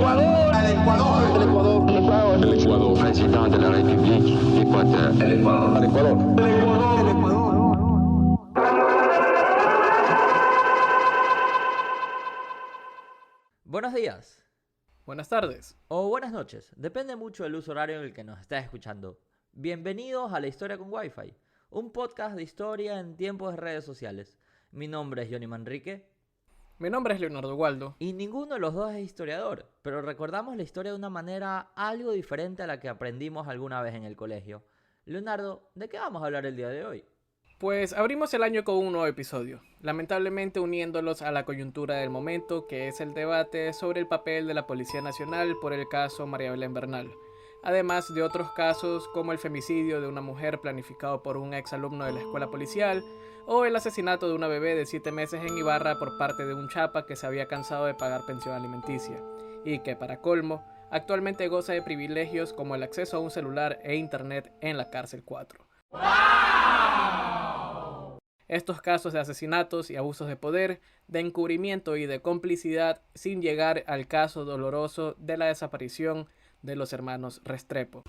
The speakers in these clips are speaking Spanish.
Ecuador. El Ecuador. El Ecuador. El Ecuador. El Ecuador. Président de la République d'Équateur. El Ecuador. El Ecuador. El Ecuador. El Ecuador. Buenos días. Buenas tardes. O buenas noches. Depende mucho del uso horario en el que nos estés escuchando. Bienvenidos a La Historia con Wi-Fi, un podcast de historia en tiempos de redes sociales. Mi nombre es Johnny Manrique. Mi nombre es Leonardo Waldo. Y ninguno de los dos es historiador, pero recordamos la historia de una manera algo diferente a la que aprendimos alguna vez en el colegio. Leonardo, ¿de qué vamos a hablar el día de hoy? Pues abrimos el año con un nuevo episodio, lamentablemente uniéndolos a la coyuntura del momento, que es el debate sobre el papel de la Policía Nacional por el caso María Belén Bernal, además de otros casos como el femicidio de una mujer planificado por un exalumno de la escuela policial, o el asesinato de una bebé de 7 meses en Ibarra por parte de un chapa que se había cansado de pagar pensión alimenticia, y que, para colmo, actualmente goza de privilegios como el acceso a un celular e internet en la cárcel 4. Estos casos de asesinatos y abusos de poder, de encubrimiento y de complicidad, sin llegar al caso doloroso de la desaparición de los hermanos Restrepo.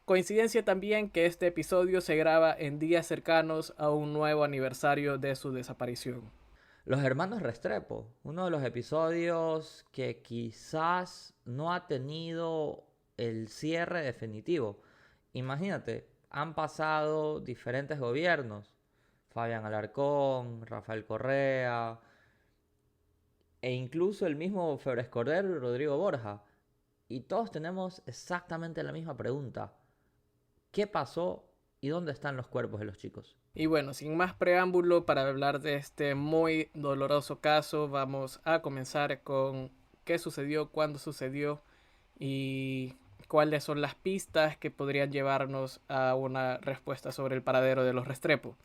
Coincidencia también que este episodio se graba en días cercanos a un nuevo aniversario de su desaparición. Los hermanos Restrepo, uno de los episodios que quizás no ha tenido el cierre definitivo. Imagínate, han pasado diferentes gobiernos, Fabián Alarcón, Rafael Correa, e incluso el mismo Febres Cordero y Rodrigo Borja. Y todos tenemos exactamente la misma pregunta. ¿Qué pasó y dónde están los cuerpos de los chicos? Y bueno, sin más preámbulo, para hablar de este muy doloroso caso, vamos a comenzar con qué sucedió, cuándo sucedió y cuáles son las pistas que podrían llevarnos a una respuesta sobre el paradero de los Restrepo.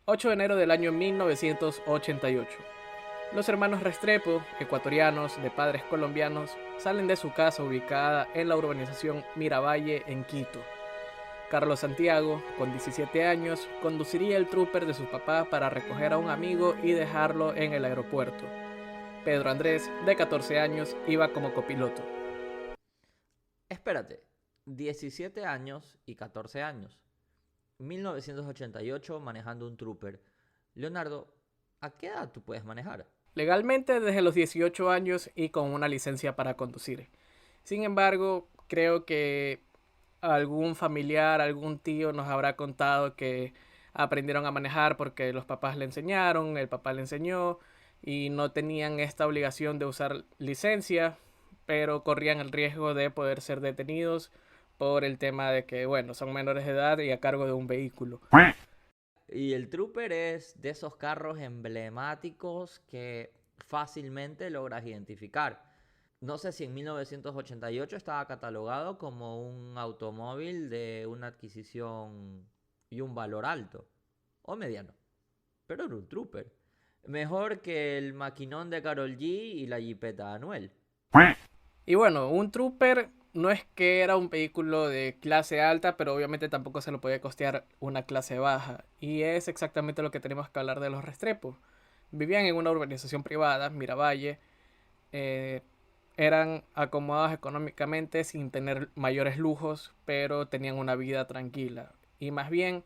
8 de enero del año 1988. Los hermanos Restrepo, ecuatorianos de padres colombianos, salen de su casa ubicada en la urbanización Miravalle en Quito. Carlos Santiago, con 17 años, conduciría el trooper de su papá para recoger a un amigo y dejarlo en el aeropuerto. Pedro Andrés, de 14 años, iba como copiloto. Espérate, 17 años y 14 años. 1988 manejando un trooper. Leonardo, ¿a qué edad tú puedes manejar? Legalmente desde los 18 años y con una licencia para conducir. Sin embargo, creo que algún familiar, algún tío nos habrá contado que aprendieron a manejar porque los papás le enseñaron, el papá le enseñó y no tenían esta obligación de usar licencia, pero corrían el riesgo de poder ser detenidos por el tema de que, bueno, son menores de edad y a cargo de un vehículo. Y el trooper es de esos carros emblemáticos que fácilmente logras identificar. No sé si en 1988 estaba catalogado como un automóvil de una adquisición y un valor alto o mediano, pero era un trooper. Mejor que el maquinón de Karol G y la jipeta de Anuel. Y bueno, un trooper no es que era un vehículo de clase alta, pero obviamente tampoco se lo podía costear una clase baja. Y es exactamente lo que tenemos que hablar de los Restrepo. Vivían en una urbanización privada, Miravalle. Eran acomodados económicamente sin tener mayores lujos, pero tenían una vida tranquila. Y más bien,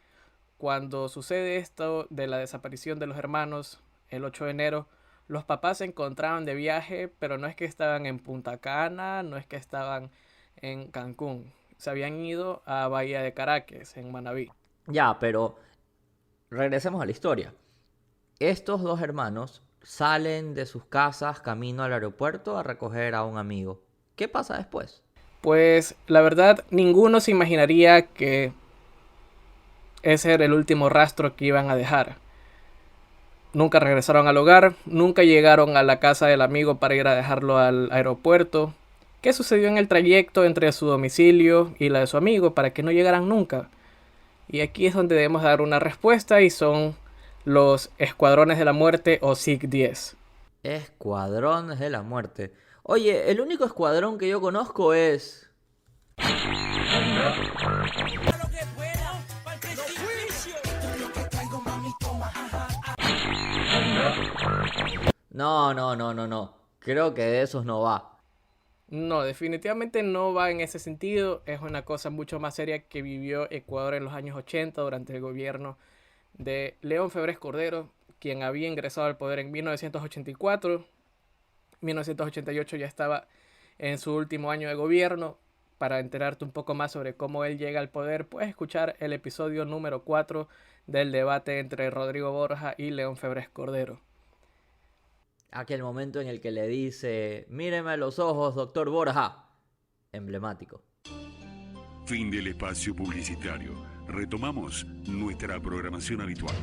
cuando sucede esto de la desaparición de los hermanos, el 8 de enero, los papás se encontraban de viaje, pero no es que estaban en Punta Cana, no es que estaban en Cancún. Se habían ido a Bahía de Caracas, en Manabí. Ya, pero regresemos a la historia. Estos dos hermanos salen de sus casas camino al aeropuerto a recoger a un amigo. ¿Qué pasa después? Pues la verdad, ninguno se imaginaría que ese era el último rastro que iban a dejar. Nunca regresaron al hogar, nunca llegaron a la casa del amigo para ir a dejarlo al aeropuerto. ¿Qué sucedió en el trayecto entre su domicilio y la de su amigo para que no llegaran nunca? Y aquí es donde debemos dar una respuesta y son los Escuadrones de la Muerte o SIG-10. Escuadrones de la Muerte. Oye, el único escuadrón que yo conozco es... No. Creo que de esos no va. No, definitivamente no va en ese sentido. Es una cosa mucho más seria que vivió Ecuador en los años 80 durante el gobierno de León Febres Cordero, quien había ingresado al poder en 1984. 1988 ya estaba en su último año de gobierno. Para enterarte un poco más sobre cómo él llega al poder, puedes escuchar el episodio número 4 del debate entre Rodrigo Borja y León Febres Cordero. Aquel momento en el que le dice, míreme a los ojos, doctor Borja. Emblemático. Fin del espacio publicitario. Retomamos nuestra programación habitual.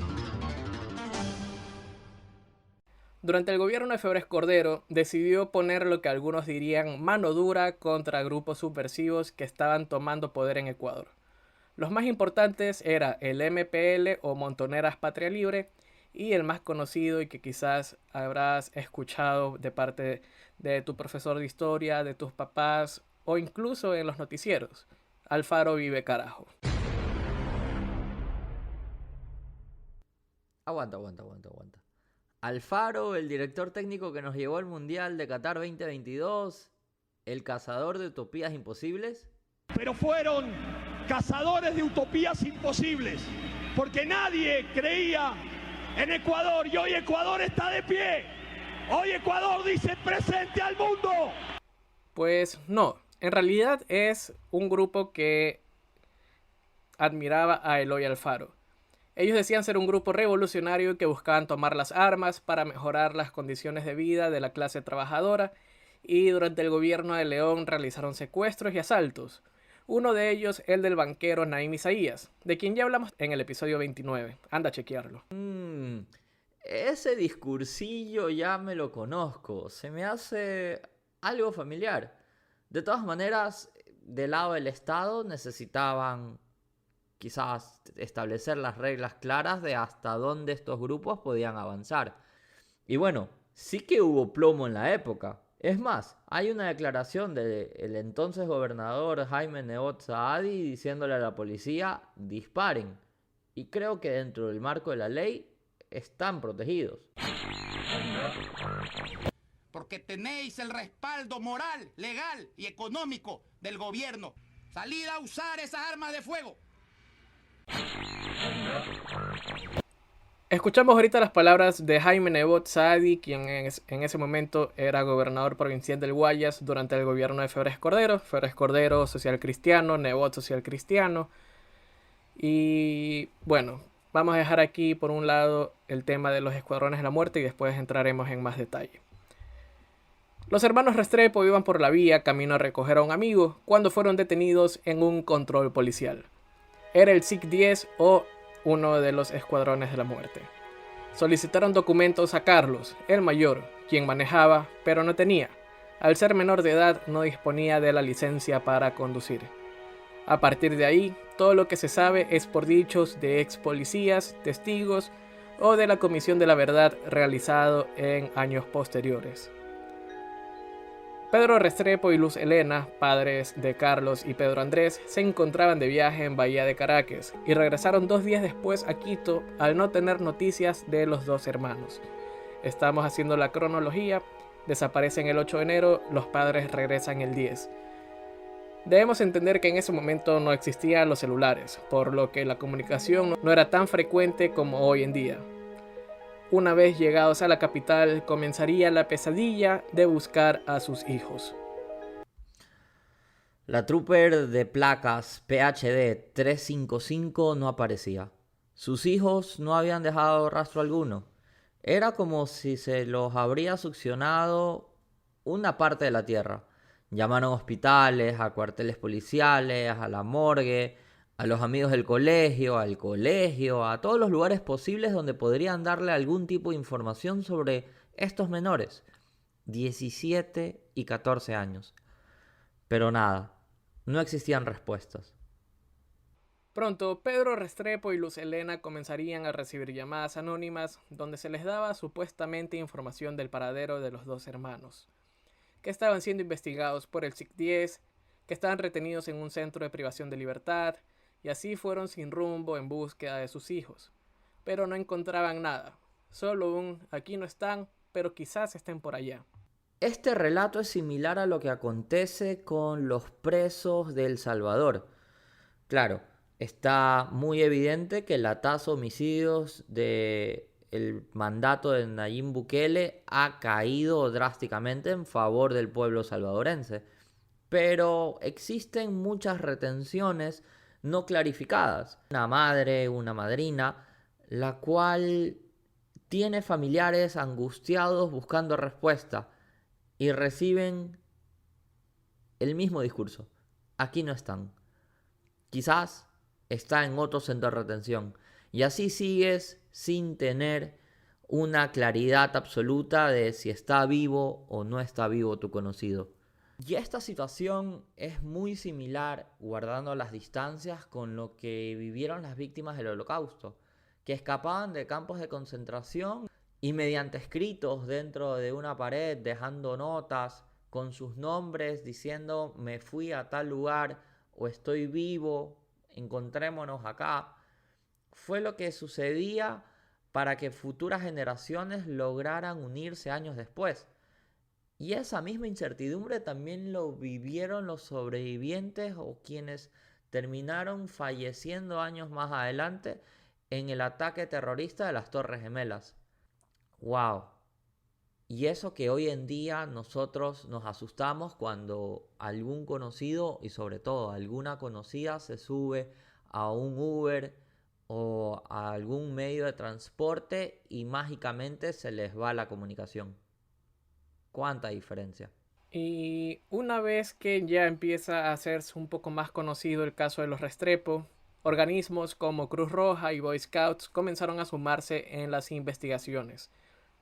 Durante el gobierno de Febres Cordero, decidió poner lo que algunos dirían mano dura contra grupos subversivos que estaban tomando poder en Ecuador. Los más importantes era el MPL o Montoneras Patria Libre y el más conocido y que quizás habrás escuchado de parte de tu profesor de historia, de tus papás o incluso en los noticieros, Alfaro Vive Carajo. Aguanta. Alfaro, el director técnico que nos llevó al Mundial de Qatar 2022, el cazador de utopías imposibles. Pero fueron cazadores de utopías imposibles, porque nadie creía en Ecuador y hoy Ecuador está de pie. Hoy Ecuador dice presente al mundo. Pues no, en realidad es un grupo que admiraba a Eloy Alfaro. Ellos decían ser un grupo revolucionario que buscaban tomar las armas para mejorar las condiciones de vida de la clase trabajadora y durante el gobierno de León realizaron secuestros y asaltos. Uno de ellos, el del banquero Naim Isaías, de quien ya hablamos en el episodio 29. Anda a chequearlo. Ese discursillo ya me lo conozco. Se me hace algo familiar. De todas maneras, del lado del Estado necesitaban quizás establecer las reglas claras de hasta dónde estos grupos podían avanzar. Y bueno, sí que hubo plomo en la época. Es más, hay una declaración del entonces gobernador Jaime Nebot Saadi diciéndole a la policía, disparen. Y creo que dentro del marco de la ley están protegidos. Porque tenéis el respaldo moral, legal y económico del gobierno. Salid a usar esas armas de fuego. Escuchamos ahorita las palabras de Jaime Nebot Saadi, quien en ese momento era gobernador provincial del Guayas durante el gobierno de Febres Cordero. Febres Cordero, social cristiano, Nebot, social cristiano. Y bueno, vamos a dejar aquí por un lado el tema de los escuadrones de la muerte y después entraremos en más detalle. Los hermanos Restrepo iban por la vía camino a recoger a un amigo cuando fueron detenidos en un control policial. Era el SIC-10 o uno de los escuadrones de la muerte. Solicitaron documentos a Carlos, el mayor, quien manejaba, pero no tenía. Al ser menor de edad, no disponía de la licencia para conducir. A partir de ahí, todo lo que se sabe es por dichos de ex policías, testigos o de la Comisión de la Verdad realizado en años posteriores. Pedro Restrepo y Luz Elena, padres de Carlos y Pedro Andrés, se encontraban de viaje en Bahía de Caracas y regresaron 2 días después a Quito al no tener noticias de los dos hermanos. Estamos haciendo la cronología, desaparecen el 8 de enero, los padres regresan el 10. Debemos entender que en ese momento no existían los celulares, por lo que la comunicación no era tan frecuente como hoy en día. Una vez llegados a la capital, comenzaría la pesadilla de buscar a sus hijos. La trooper de placas PHD 355 no aparecía. Sus hijos no habían dejado rastro alguno. Era como si se los habría succionado una parte de la tierra. Llamaron a hospitales, a cuarteles policiales, a la morgue, a los amigos del colegio, al colegio, a todos los lugares posibles donde podrían darle algún tipo de información sobre estos menores. 17 y 14 años. Pero nada, no existían respuestas. Pronto, Pedro Restrepo y Luz Elena comenzarían a recibir llamadas anónimas donde se les daba supuestamente información del paradero de los dos hermanos, que estaban siendo investigados por el SIC-10, que estaban retenidos en un centro de privación de libertad, y así fueron sin rumbo en búsqueda de sus hijos. Pero no encontraban nada, solo un aquí no están, pero quizás estén por allá. Este relato es similar a lo que acontece con los presos de El Salvador. Claro, está muy evidente que la tasa de homicidios del mandato de Nayib Bukele ha caído drásticamente en favor del pueblo salvadorense. Pero existen muchas retenciones no clarificadas. Una madre, una madrina, la cual tiene familiares angustiados buscando respuesta y reciben el mismo discurso. Aquí no están. Quizás está en otro centro de retención. Y así sigues sin tener una claridad absoluta de si está vivo o no está vivo tu conocido. Y esta situación es muy similar, guardando las distancias, con lo que vivieron las víctimas del Holocausto, que escapaban de campos de concentración y mediante escritos dentro de una pared, dejando notas con sus nombres, diciendo me fui a tal lugar o estoy vivo, encontrémonos acá, fue lo que sucedía para que futuras generaciones lograran unirse años después. Y esa misma incertidumbre también lo vivieron los sobrevivientes o quienes terminaron falleciendo años más adelante en el ataque terrorista de las Torres Gemelas. ¡Wow! Y eso que hoy en día nosotros nos asustamos cuando algún conocido y sobre todo alguna conocida se sube a un Uber o a algún medio de transporte y mágicamente se les va la comunicación. ¿Cuánta diferencia? Y una vez que ya empieza a hacerse un poco más conocido el caso de los Restrepo, organismos como Cruz Roja y Boy Scouts comenzaron a sumarse en las investigaciones.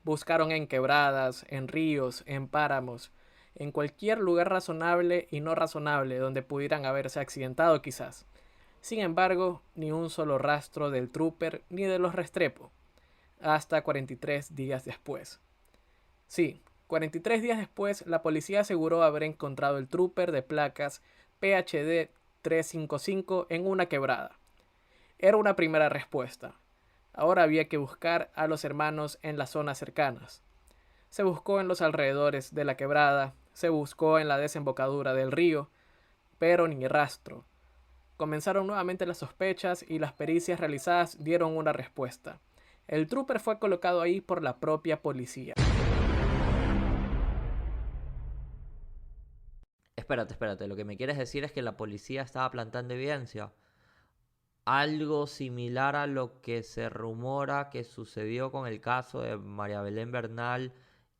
Buscaron en quebradas, en ríos, en páramos, en cualquier lugar razonable y no razonable donde pudieran haberse accidentado quizás. Sin embargo, ni un solo rastro del trooper ni de los Restrepo, hasta 43 días después. Sí, 43 días después, la policía aseguró haber encontrado el trooper de placas PHD 355 en una quebrada. Era una primera respuesta. Ahora había que buscar a los hermanos en las zonas cercanas. Se buscó en los alrededores de la quebrada, se buscó en la desembocadura del río, pero ni rastro. Comenzaron nuevamente las sospechas y las pericias realizadas dieron una respuesta. El trooper fue colocado ahí por la propia policía. Espérate, lo que me quieres decir es que la policía estaba plantando evidencia. Algo similar a lo que se rumora que sucedió con el caso de María Belén Bernal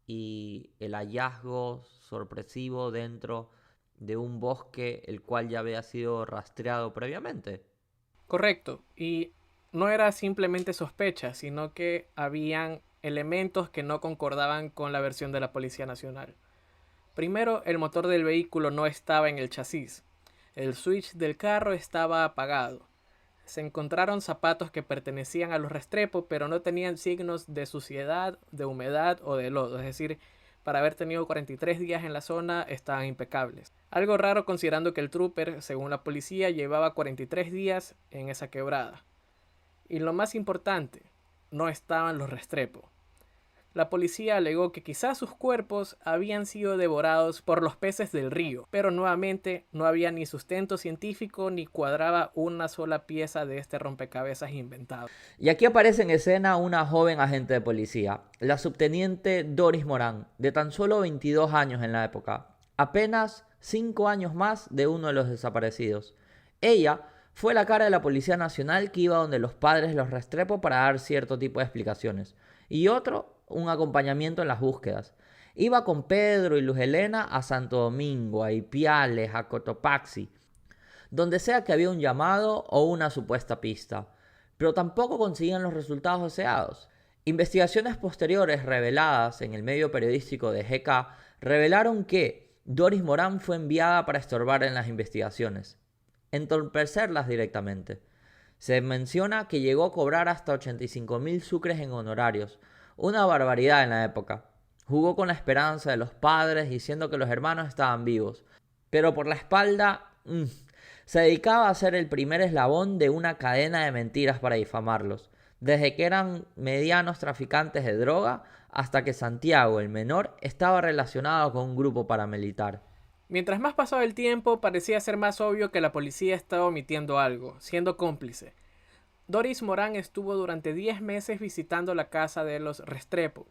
y el hallazgo sorpresivo dentro de un bosque el cual ya había sido rastreado previamente. Correcto, y no era simplemente sospecha, sino que habían elementos que no concordaban con la versión de la Policía Nacional. Primero, el motor del vehículo no estaba en el chasis. El switch del carro estaba apagado. Se encontraron zapatos que pertenecían a los Restrepo, pero no tenían signos de suciedad, de humedad o de lodo. Es decir, para haber tenido 43 días en la zona, estaban impecables. Algo raro considerando que el trooper, según la policía, llevaba 43 días en esa quebrada. Y lo más importante, no estaban los Restrepo. La policía alegó que quizás sus cuerpos habían sido devorados por los peces del río, pero nuevamente no había ni sustento científico ni cuadraba una sola pieza de este rompecabezas inventado. Y aquí aparece en escena una joven agente de policía, la subteniente Doris Morán, de tan solo 22 años en la época, apenas 5 años más de uno de los desaparecidos. Ella fue la cara de la Policía Nacional que iba donde los padres de los Restrepo para dar cierto tipo de explicaciones, y otro, un acompañamiento en las búsquedas. Iba con Pedro y Luz Helena a Santo Domingo, a Ipiales, a Cotopaxi, donde sea que había un llamado o una supuesta pista, pero tampoco conseguían los resultados deseados. Investigaciones posteriores reveladas en el medio periodístico de GK revelaron que Doris Morán fue enviada para estorbar en las investigaciones, entorpecerlas directamente. Se menciona que llegó a cobrar hasta 85,000 sucres en honorarios, una barbaridad en la época. Jugó con la esperanza de los padres diciendo que los hermanos estaban vivos, pero por la espalda se dedicaba a ser el primer eslabón de una cadena de mentiras para difamarlos, desde que eran medianos traficantes de droga hasta que Santiago, el menor, estaba relacionado con un grupo paramilitar. Mientras más pasaba el tiempo, parecía ser más obvio que la policía estaba omitiendo algo, siendo cómplice. Doris Morán estuvo durante 10 meses visitando la casa de los Restrepo,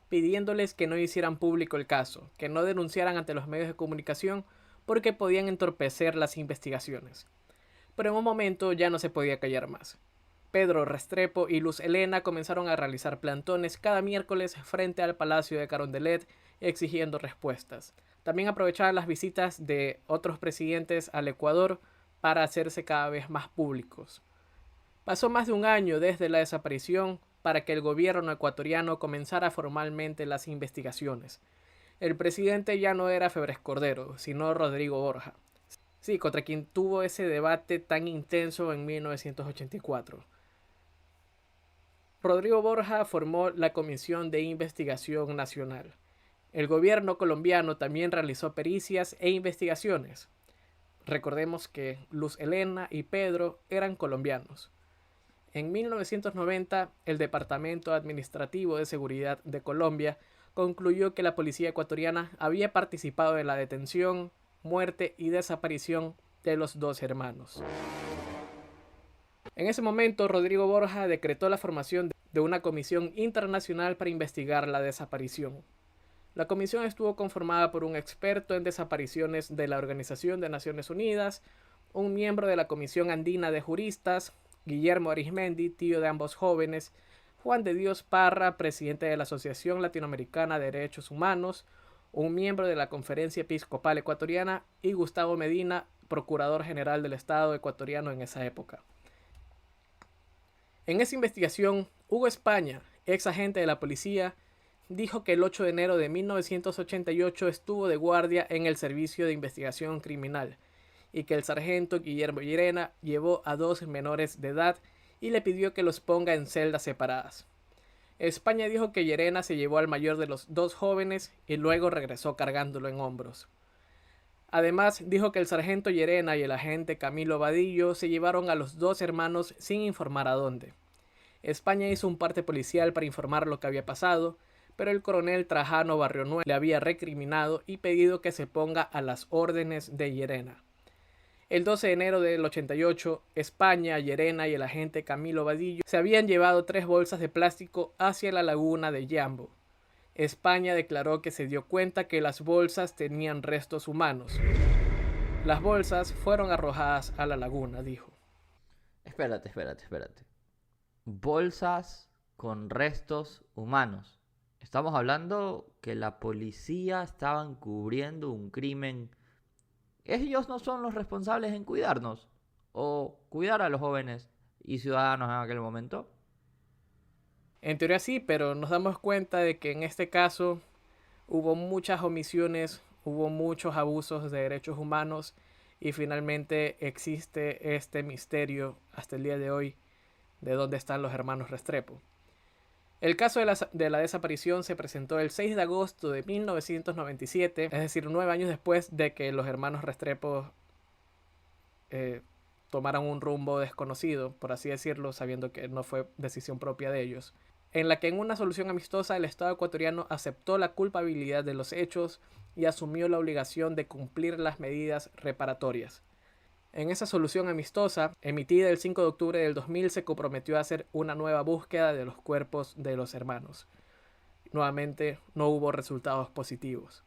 pidiéndoles que no hicieran público el caso, que no denunciaran ante los medios de comunicación porque podían entorpecer las investigaciones. Pero en un momento ya no se podía callar más. Pedro Restrepo y Luz Helena comenzaron a realizar plantones cada miércoles frente al Palacio de Carondelet exigiendo respuestas. También aprovechaban las visitas de otros presidentes al Ecuador para hacerse cada vez más públicos. Pasó más de un año desde la desaparición para que el gobierno ecuatoriano comenzara formalmente las investigaciones. El presidente ya no era Febres Cordero, sino Rodrigo Borja. Sí, contra quien tuvo ese debate tan intenso en 1984. Rodrigo Borja formó la Comisión de Investigación Nacional. El gobierno colombiano también realizó pericias e investigaciones. Recordemos que Luz Helena y Pedro eran colombianos. En 1990, el Departamento Administrativo de Seguridad de Colombia concluyó que la policía ecuatoriana había participado en la detención, muerte y desaparición de los dos hermanos. En ese momento, Rodrigo Borja decretó la formación de una comisión internacional para investigar la desaparición. La comisión estuvo conformada por un experto en desapariciones de la Organización de Naciones Unidas, un miembro de la Comisión Andina de Juristas, Guillermo Arizmendi, tío de ambos jóvenes, Juan de Dios Parra, presidente de la Asociación Latinoamericana de Derechos Humanos, un miembro de la Conferencia Episcopal Ecuatoriana y Gustavo Medina, procurador general del Estado ecuatoriano en esa época. En esa investigación, Hugo España, ex agente de la policía, dijo que el 8 de enero de 1988 estuvo de guardia en el Servicio de Investigación Criminal y que el sargento Guillermo Llerena llevó a 2 menores de edad y le pidió que los ponga en celdas separadas. España dijo que Llerena se llevó al mayor de los 2 jóvenes y luego regresó cargándolo en hombros. Además, dijo que el sargento Llerena y el agente Camilo Vadillo se llevaron a los 2 hermanos sin informar a dónde. España hizo un parte policial para informar lo que había pasado, pero el coronel Trajano Barrionuevo le había recriminado y pedido que se ponga a las órdenes de Llerena. El 12 de enero del 88, España, Llerena y el agente Camilo Vadillo se habían llevado 3 bolsas de plástico hacia la laguna de Yambo. España declaró que se dio cuenta que las bolsas tenían restos humanos. Las bolsas fueron arrojadas a la laguna, dijo. Espérate. Bolsas con restos humanos. Estamos hablando que la policía estaba encubriendo un crimen. Ellos no son los responsables en cuidarnos o cuidar a los jóvenes y ciudadanos en aquel momento. En teoría sí, pero nos damos cuenta de que en este caso hubo muchas omisiones, hubo muchos abusos de derechos humanos y finalmente existe este misterio hasta el día de hoy de dónde están los hermanos Restrepo. El caso de la desaparición se presentó el 6 de agosto de 1997, es decir, 9 años después de que los hermanos Restrepo tomaran un rumbo desconocido, por así decirlo, sabiendo que no fue decisión propia de ellos, en la que en una solución amistosa el Estado ecuatoriano aceptó la culpabilidad de los hechos y asumió la obligación de cumplir las medidas reparatorias. En esa solución amistosa, emitida el 5 de octubre del 2000, se comprometió a hacer una nueva búsqueda de los cuerpos de los hermanos. Nuevamente, no hubo resultados positivos.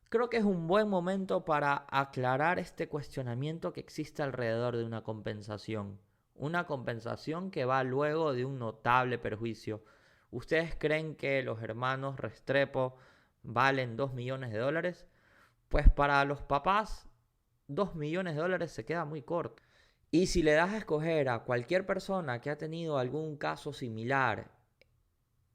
Creo que es un buen momento para aclarar este cuestionamiento que existe alrededor de una compensación. Una compensación que va luego de un notable perjuicio. ¿Ustedes creen que los hermanos Restrepo valen $2 millones? Pues para los papás, $2 millones se queda muy corto. Y si le das a escoger a cualquier persona que ha tenido algún caso similar,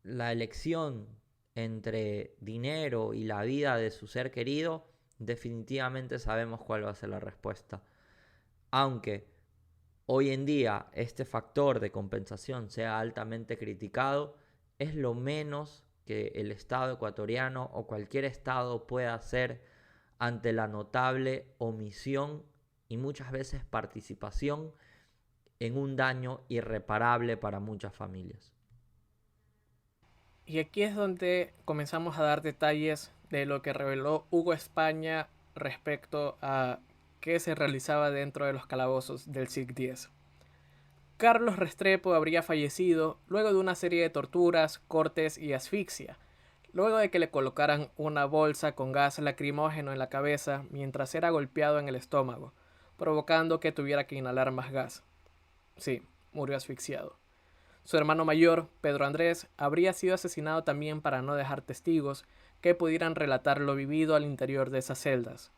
la elección entre dinero y la vida de su ser querido, definitivamente sabemos cuál va a ser la respuesta. Aunque hoy en día este factor de compensación sea altamente criticado, es lo menos que el Estado ecuatoriano o cualquier Estado pueda hacer ante la notable omisión y muchas veces participación en un daño irreparable para muchas familias. Y aquí es donde comenzamos a dar detalles de lo que reveló Hugo España respecto a qué se realizaba dentro de los calabozos del SIC-10. Carlos Restrepo habría fallecido luego de una serie de torturas, cortes y asfixia, luego de que le colocaran una bolsa con gas lacrimógeno en la cabeza mientras era golpeado en el estómago, provocando que tuviera que inhalar más gas. Sí, murió asfixiado. Su hermano mayor, Pedro Andrés, habría sido asesinado también para no dejar testigos que pudieran relatar lo vivido al interior de esas celdas.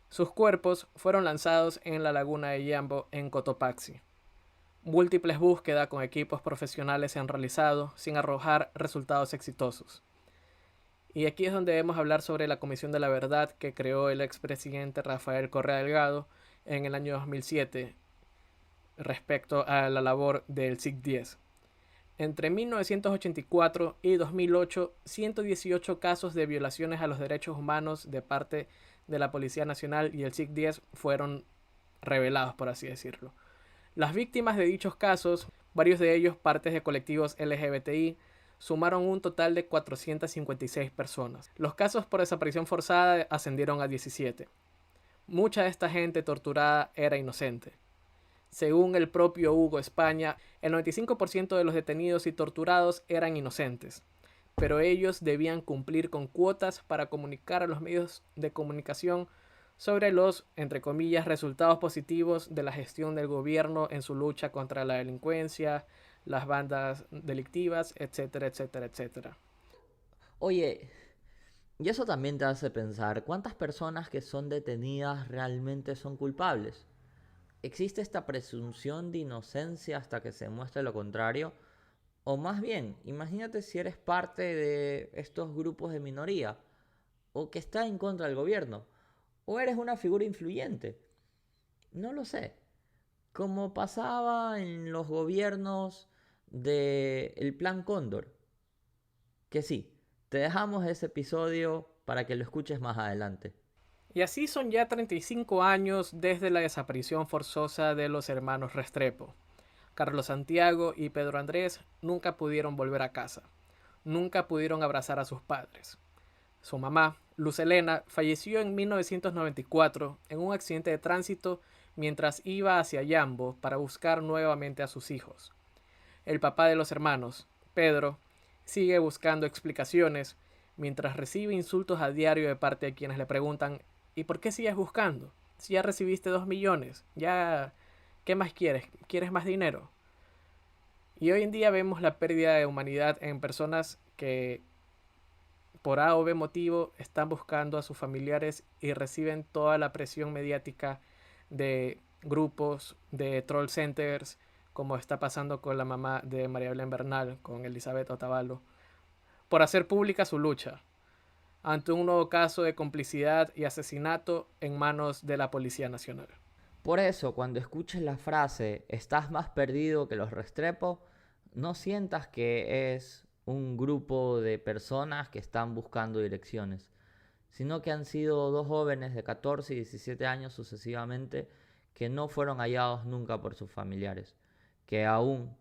Sus cuerpos fueron lanzados en la laguna de Yambo en Cotopaxi. Múltiples búsquedas con equipos profesionales se han realizado sin arrojar resultados exitosos. Y aquí es donde debemos hablar sobre la Comisión de la Verdad que creó el expresidente Rafael Correa Delgado en el año 2007 respecto a la labor del SIC-10. Entre 1984 y 2008, 118 casos de violaciones a los derechos humanos de parte de la Policía Nacional y el SIC-10 fueron revelados, por así decirlo. Las víctimas de dichos casos, varios de ellos partes de colectivos LGBTI, sumaron un total de 456 personas. Los casos por desaparición forzada ascendieron a 17. Mucha de esta gente torturada era inocente. Según el propio Hugo España, el 95% de los detenidos y torturados eran inocentes, pero ellos debían cumplir con cuotas para comunicar a los medios de comunicación sobre los, entre comillas, resultados positivos de la gestión del gobierno en su lucha contra la delincuencia, las bandas delictivas, etcétera, etcétera, etcétera. Oye, y eso también te hace pensar, ¿cuántas personas que son detenidas realmente son culpables? ¿Existe esta presunción de inocencia hasta que se demuestre lo contrario? O más bien, imagínate si eres parte de estos grupos de minoría, o que está en contra del gobierno, o eres una figura influyente. No lo sé. Como pasaba en los gobiernos del Plan Cóndor. Que sí, te dejamos ese episodio para que lo escuches más adelante. Y así son ya 35 años desde la desaparición forzosa de los hermanos Restrepo. Carlos Santiago y Pedro Andrés nunca pudieron volver a casa. Nunca pudieron abrazar a sus padres. Su mamá, Luz Helena, falleció en 1994 en un accidente de tránsito mientras iba hacia Yambo para buscar nuevamente a sus hijos. El papá de los hermanos, Pedro, sigue buscando explicaciones mientras recibe insultos a diario de parte de quienes le preguntan ¿y por qué sigues buscando? Si ya recibiste 2 millones, ya ¿qué más quieres? ¿Quieres más dinero? Y hoy en día vemos la pérdida de humanidad en personas que por A o B motivo están buscando a sus familiares y reciben toda la presión mediática de grupos, de troll centers, como está pasando con la mamá de María Belén Bernal, con Elizabeth Otavalo, por hacer pública su lucha ante un nuevo caso de complicidad y asesinato en manos de la Policía Nacional. Por eso, cuando escuches la frase «estás más perdido que los Restrepo», no sientas que es un grupo de personas que están buscando direcciones, sino que han sido 2 jóvenes de 14 y 17 años sucesivamente que no fueron hallados nunca por sus familiares, que aún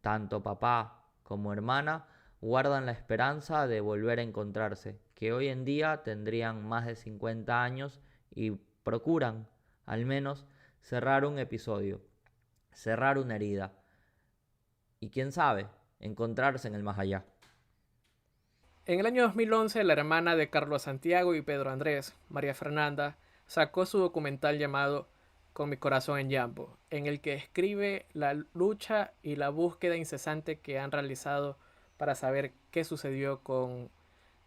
tanto papá como hermana guardan la esperanza de volver a encontrarse, que hoy en día tendrían más de 50 años y procuran, al menos, cerrar un episodio, cerrar una herida y, quién sabe, encontrarse en el más allá. En el año 2011, la hermana de Carlos Santiago y Pedro Andrés, María Fernanda, sacó su documental llamado Con mi corazón en Yambo, en el que escribe la lucha y la búsqueda incesante que han realizado para saber qué sucedió con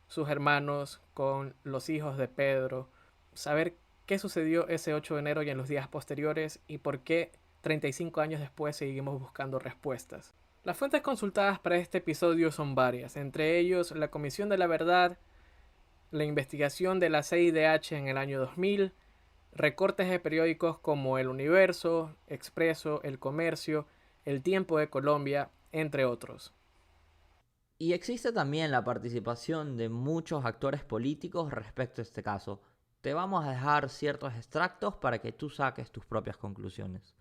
sus hermanos, con los hijos de Pedro, saber qué sucedió ese 8 de enero y en los días posteriores y por qué 35 años después seguimos buscando respuestas. Las fuentes consultadas para este episodio son varias, entre ellos la Comisión de la Verdad, la investigación de la CIDH en el año 2000, recortes de periódicos como El Universo, Expreso, El Comercio, El Tiempo de Colombia, entre otros. Y existe también la participación de muchos actores políticos respecto a este caso. Te vamos a dejar ciertos extractos para que tú saques tus propias conclusiones.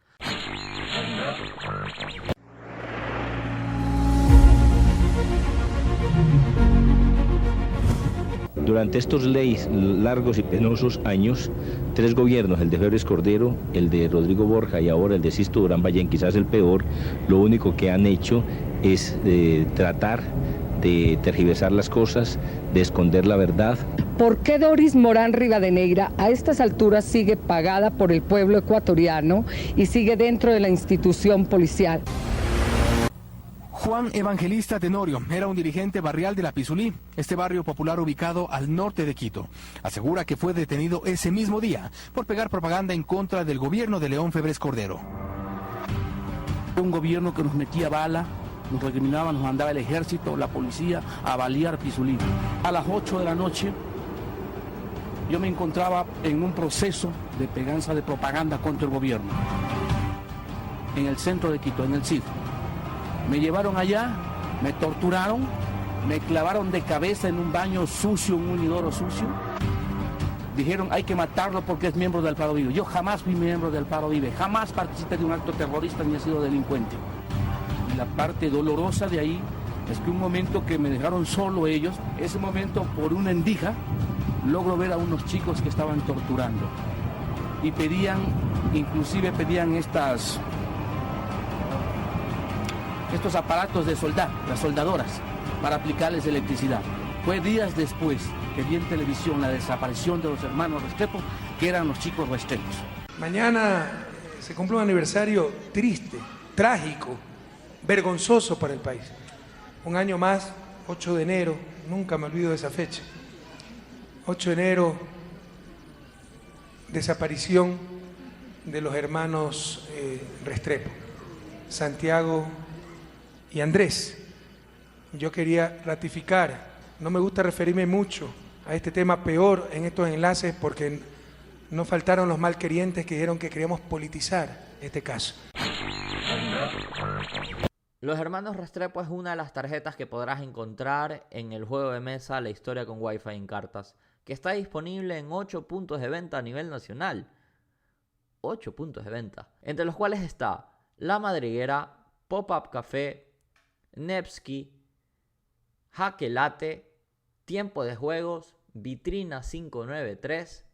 Durante estos largos y penosos años, 3 gobiernos, el de Febres Cordero, el de Rodrigo Borja y ahora el de Sisto Durán Ballén, quizás el peor, lo único que han hecho es tratar de tergiversar las cosas, de esconder la verdad. ¿Por qué Doris Morán Rivadeneira a estas alturas sigue pagada por el pueblo ecuatoriano y sigue dentro de la institución policial? Juan Evangelista Tenorio era un dirigente barrial de La Pisulí, este barrio popular ubicado al norte de Quito. Asegura que fue detenido ese mismo día por pegar propaganda en contra del gobierno de León Febres Cordero. Un gobierno que nos metía bala, nos recriminaba, nos mandaba el ejército, la policía a balear Pisulí. A las 8 de la noche yo me encontraba en un proceso de peganza de propaganda contra el gobierno, en el centro de Quito, en el CID. Me llevaron allá, me torturaron, me clavaron de cabeza en un baño sucio, un inodoro sucio. Dijeron, hay que matarlo porque es miembro del Paro Vive. Yo jamás fui miembro del Paro Vive, jamás participé de un acto terrorista ni he sido delincuente. Y la parte dolorosa de ahí es que un momento que me dejaron solo ellos, ese momento por una endija, logro ver a unos chicos que estaban torturando. Y inclusive pedían estos aparatos de soldar, las soldadoras, para aplicarles electricidad. Fue días después que vi en televisión la desaparición de los hermanos Restrepo, que eran los chicos Restrepos. Mañana se cumple un aniversario triste, trágico, vergonzoso para el país. Un año más, 8 de enero, nunca me olvido de esa fecha. 8 de enero, desaparición de los hermanos Restrepo, Santiago y Andrés. Yo quería ratificar, no me gusta referirme mucho a este tema, peor en estos enlaces, porque no faltaron los malquerientes que dijeron que queríamos politizar este caso. Los hermanos Restrepo es una de las tarjetas que podrás encontrar en el juego de mesa La Historia con Wi-Fi en cartas, que está disponible en 8 puntos de venta a nivel nacional. 8 puntos de venta, entre los cuales está La Madriguera, Pop-Up Café, Nevsky, Jaque Latte, Tiempo de Juegos, Vitrina 593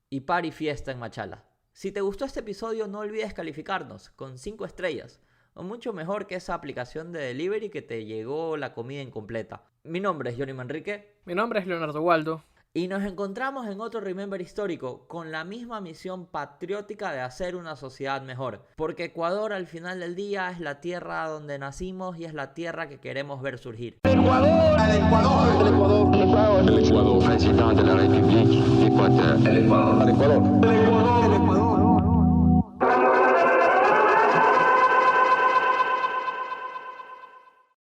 y Party Fiesta en Machala. Si te gustó este episodio, no olvides calificarnos con 5 estrellas, o mucho mejor que esa aplicación de delivery que te llegó la comida incompleta. Mi nombre es Johnny Manrique. Mi nombre es Leonardo Waldo. Y nos encontramos en otro Remember histórico con la misma misión patriótica de hacer una sociedad mejor. Porque Ecuador al final del día es la tierra donde nacimos y es la tierra que queremos ver surgir. Ecuador, el Ecuador, el Ecuador, el Ecuador, Président de la République d'Équateur. el Ecuador, el Ecuador.